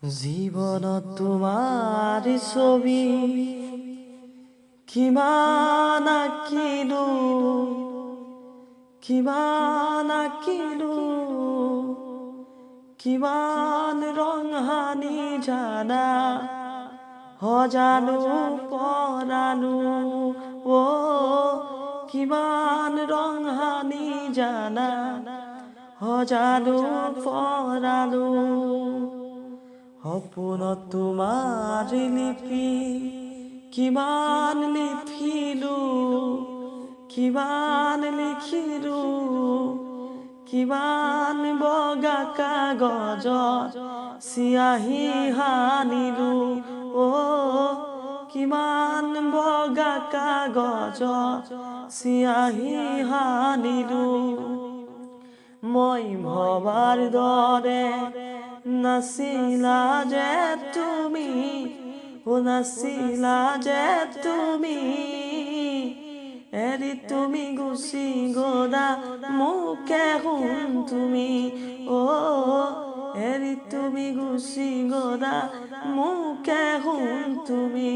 জীৱনত তোমাৰ ছবি কিমান আঁকিলো, কিমান আঁকিলো, কিমান ৰং সানি জানা সজালো পৰালো অ কিমান ৰং সানি জানা সজালো পৰালো সপোনত তোমাৰ লিপি কিমান লিখিলো, কিমান লিখিলো, কিমান বগা কাগজত চিয়াহী সানিলো অ কিমান বগা কাগজত চিয়াহী সানিলো মই ভবাৰ দৰে নাছিলা যে তুমি নাছিলা যে তুমি এৰি তুমি গুচি গলা মোকে শুন তুমি অ এৰি তুমি গুচি গলা মোকে শুন তুমি